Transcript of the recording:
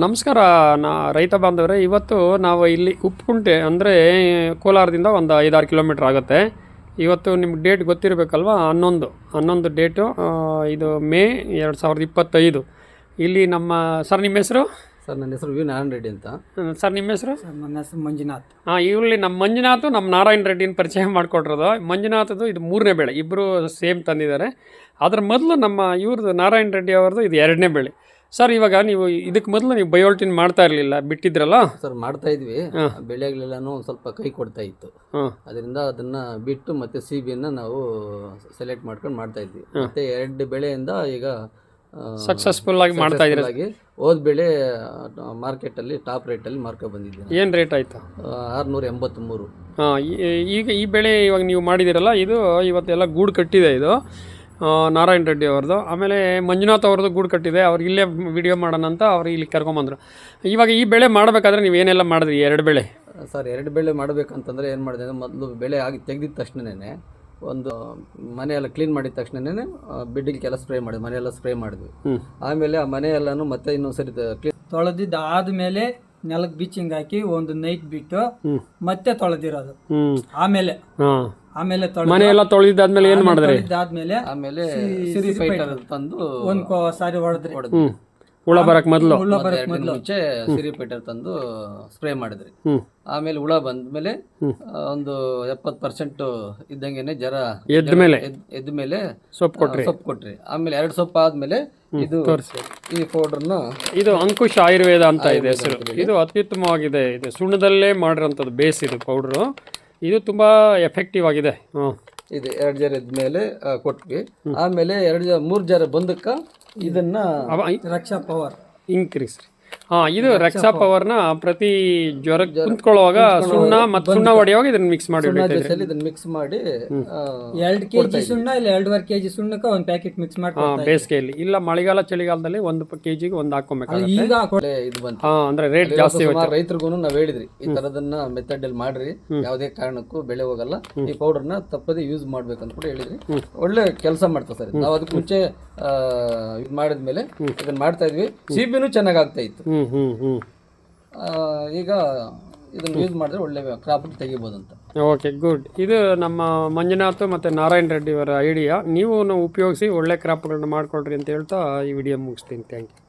ನಮಸ್ಕಾರ. ರೈತ ಬಾಂಧವರೇ, ಇವತ್ತು ನಾವು ಇಲ್ಲಿ ಉಪ್ಪುಕುಂಟೆ ಅಂದರೆ ಕೋಲಾರದಿಂದ ಒಂದು 5-6 ಕಿಲೋಮೀಟ್ರ್ ಆಗುತ್ತೆ. ಇವತ್ತು ನಿಮ್ಗೆ ಡೇಟ್ ಗೊತ್ತಿರಬೇಕಲ್ವ, 11 ಡೇಟು. ಇದು ಮೇ 2025. ಇಲ್ಲಿ ನಮ್ಮ ಸರ್, ನಿಮ್ಮ ಹೆಸರು? ಸರ್, ನನ್ನ ಹೆಸರು ವಿ ನಾರಾಯಣ ರೆಡ್ಡಿ ಅಂತ. ಸರ್, ನಿಮ್ಮ ಹೆಸರು? ಸರ್, ನನ್ನ ಹೆಸರು ಮಂಜುನಾಥ್. ಇಲ್ಲಿ ನಮ್ಮ ಮಂಜುನಾಥ್ ನಮ್ಮ ನಾರಾಯಣ ರೆಡ್ಡಿನ ಪರಿಚಯ ಮಾಡಿಕೊಟ್ರದು. ಮಂಜುನಾಥದ್ದು ಇದು 3ನೇ ಬೆಳೆ, ಇಬ್ಬರು ಸೇಮ್ ತಂದಿದ್ದಾರೆ. ಅದ್ರ ಮೊದಲು ನಮ್ಮ ಇವ್ರದ್ದು ನಾರಾಯಣ ರೆಡ್ಡಿ ಅವ್ರದ್ದು ಇದು 2ನೇ ಬೆಳೆ. ಸರ್, ಇವಾಗ ನೀವು ಇದಕ್ಕೆ ಮೊದಲು ನೀವು ಬಯೋಲ್ಟಿನ್ ಮಾಡ್ತಾ ಇರಲಿಲ್ಲ, ಬಿಟ್ಟಿದ್ರಲ್ಲ? ಸರ್, ಮಾಡ್ತಾ ಇದ್ವಿ. ಬೆಳೆಗಳೆಲ್ಲನೂ ಸ್ವಲ್ಪ ಕೈ ಕೊಡ್ತಾ ಇತ್ತು. ಅದರಿಂದ ಅದನ್ನ ಬಿಟ್ಟು ಮತ್ತೆ CBನ ನಾವು ಸೆಲೆಕ್ಟ್ ಮಾಡ್ಕೊಂಡು ಮಾಡ್ತಾ ಇದ್ವಿ. ಮತ್ತೆ 2 ಬೆಳೆಯಿಂದ ಈಗ ಸಕ್ಸಸ್ಫುಲ್ ಆಗಿ ಮಾಡ್ತಾ ಇದ್ದೀವಿ. ಹೋದ ಬೆಳೆ ಮಾರ್ಕೆಟಲ್ಲಿ ಟಾಪ್ ರೇಟಲ್ಲಿ ಮಾರ್ಕೊಂಡು ಬಂದಿದ್ದೀನಿ. ಏನು ರೇಟ್ ಆಯಿತು? 683. ಈಗ ಈ ಬೆಳೆ ಇವಾಗ ನೀವು ಮಾಡಿದ್ದೀರಲ್ಲ, ಇದು ಇವತ್ತೆಲ್ಲ ಗೂಡು ಕಟ್ಟಿದೆ. ಇದು ನಾರಾಯಣ ರೆಡ್ಡಿ ಅವ್ರದ್ದು. ಆಮೇಲೆ ಮಂಜುನಾಥ್ ಅವ್ರದ್ದು ಗೂಡು ಕಟ್ಟಿದೆ. ಅವ್ರು ಇಲ್ಲೇ ವಿಡಿಯೋ ಮಾಡೋಣ ಅಂತ ಅವ್ರು ಇಲ್ಲಿ ಕರ್ಕೊಂಬಂದರು. ಇವಾಗ ಈ ಬೆಳೆ ಮಾಡಬೇಕಾದ್ರೆ ನೀವು ಏನೆಲ್ಲ ಮಾಡಿದ್ರಿ? 2 ಬೆಳೆ. ಸರ್, 2 ಬೆಳೆ ಮಾಡಬೇಕಂತಂದರೆ ಏನು ಮಾಡಿದೆ ಅಂದರೆ, ಮೊದಲು ಬೆಳೆ ಆಗಿ ತೆಗೆದಿದ್ದ ತಕ್ಷಣವೇ ಒಂದು ಮನೆಯೆಲ್ಲ ಕ್ಲೀನ್ ಮಾಡಿದ ತಕ್ಷಣವೇ ಬಿಡ್ಡಿಂಗ್ಗೆಲ್ಲ ಸ್ಪ್ರೇ ಮಾಡಿದ್ವಿ, ಮನೆಯೆಲ್ಲ ಸ್ಪ್ರೇ ಮಾಡಿದ್ವಿ. ಆಮೇಲೆ ಆ ಮನೆಯೆಲ್ಲನೂ ಮತ್ತೆ ಇನ್ನೊಂದ್ಸರಿ ಕ್ಲೀನ್ ತೊಳೆದಿದ್ದು ಆದಮೇಲೆ ನೆಲಕ್ಕೆ ಬೀಚಿಂಗ್ ಹಾಕಿ ಒಂದು ನೈಟ್ ಬಿಟ್ಟು ಮತ್ತೆ ತೊಳೆದಿರೋದು. ಆಮೇಲೆ ಮನೆಯೆಲ್ಲ ತೊಳೆದಿದ್ದಾದ್ಮೇಲೆ ಏನು ಮಾಡಿದ್ರಿ? ಆಮೇಲೆ ಸಿರಿ ಫೈಟರ್ ತಂದು ಒಂದು ಸಾರಿ ಹೊಡೆದ್ರಿ. ಹುಳ ಬರಕ್ ಮೊದಲು ಮುಂಚೆ ಸಿರಿ ಫೈಟರ್ ತಂದು ಸ್ಪ್ರೇ ಮಾಡಿದ್ರಿ. ಆಮೇಲೆ ಹುಳ ಬಂದ್ಮೇಲೆ ಒಂದು 70% ಇದ್ದಂಗೆನೆ ಜರ ಎದ್ದ ಮೇಲೆ ಸೊಪ್ಪು ಕೊಟ್ರಿ. ಆಮೇಲೆ 2 ಸೊಪ್ಪು ಆದ್ಮೇಲೆ ಇದು ಈ ಪೌಡರ್ನ, ಇದು ಅಂಕುಶ್ ಆಯುರ್ವೇದ ಅಂತ ಇದೆ ಹೆಸರು. ಇದು ಅತ್ಯುತ್ತಮವಾಗಿದೆ. ಇದು ಸುಣ್ಣದಲ್ಲೇ ಮಾಡಿರೋಂಥದ್ದು ಬೇಸ್. ಇದು ಪೌಡ್ರು ಇದು ತುಂಬಾ ಎಫೆಕ್ಟಿವ್ ಆಗಿದೆ. ಇದು 2 ಜರ ಎದ್ಮೇಲೆ ಕೊಟ್ವಿ. ಆಮೇಲೆ 3 ಜರ ಬಂದಕ್ಕ ಇದನ್ನ ರಕ್ಷಾ ಪವರ್ ಇನ್ಕ್ರೀಸ್. ಇದು ರಕ್ಷಾ ಪವರ್ನ ಪ್ರತಿ ಜ್ವರಕ್ಕೆ ಕುಂತ್ಕೊಳ್ಳುವಾಗ ಸುಣ್ಣ ಮತ್ತು ಸುಣ್ಣ ಹೊಡೆಯುವಾಗ ಇದನ್ನ ಮಿಕ್ಸ್ ಮಾಡಿ ಇದನ್ನ ಮಿಕ್ಸ್ ಮಾಡಿ 2 kg ಸುಣ್ಣ ಇಲ್ಲ 2.5 kg ಸುಣ್ಣಕ್ಕೆ ಒಂದು ಪ್ಯಾಕೆಟ್ ಮಿಕ್ಸ್ ಮಾಡಿ ಬೇಸಿಗೆಯಲ್ಲಿ ಇಲ್ಲ ಮಳೆಗಾಲ ಚಳಿಗಾಲದಲ್ಲಿ 1 kgಗೆ 1 ಹಾಕೋಬೇಕಾಗುತ್ತೆ. ಇದು ಬಂತು ಅಂದ್ರೆ ರೇಟ್ ಜಾಸ್ತಿ. ರೈತರಿಗೂ ನಾವ್ ಹೇಳಿದ್ರಿ, ಈ ತರದನ್ನ ಮೆಥಡ್ ಅಲ್ಲಿ ಮಾಡ್ರಿ, ಯಾವುದೇ ಕಾರಣಕ್ಕೂ ಬೆಳೆ ಹೋಗಲ್ಲ, ಈ ಪೌಡರ್ನ ತಪ್ಪದೆ ಯೂಸ್ ಮಾಡ್ಬೇಕಂತ ಕೂಡ ಹೇಳಿದ್ರಿ. ಒಳ್ಳೆ ಕೆಲಸ ಮಾಡ್ತಾ ಸರ್. ನಾವು ಅದಕ್ಕೆ ಮುಂಚೆ ಇದು ಮಾಡಿದ್ಮೇಲೆ ಇದನ್ನ ಮಾಡ್ತಾ ಇದ್ವಿ. CBನೂ ಚೆನ್ನಾಗ್ ಆಗ್ತಾ ಇತ್ತು. ಈಗ ಇದನ್ನು ಯೂಸ್ ಮಾಡಿದ್ರೆ ಒಳ್ಳೆ ಕ್ರಾಪ್ ತೆಗಿಬೋದು ಅಂತ. Okay, good. ಇದು ನಮ್ಮ ಮಂಜುನಾಥ್ ಮತ್ತು ನಾರಾಯಣ ರೆಡ್ಡಿ ಅವರ ಐಡಿಯಾ. ನೀವು ಉಪಯೋಗಿಸಿ ಒಳ್ಳೆ ಕ್ರಾಪ್ಗಳನ್ನ ಮಾಡ್ಕೊಳ್ರಿ ಅಂತ ಹೇಳ್ತಾ ಈ ವಿಡಿಯೋ ಮುಗಿಸ್ತೀನಿ. Thank you.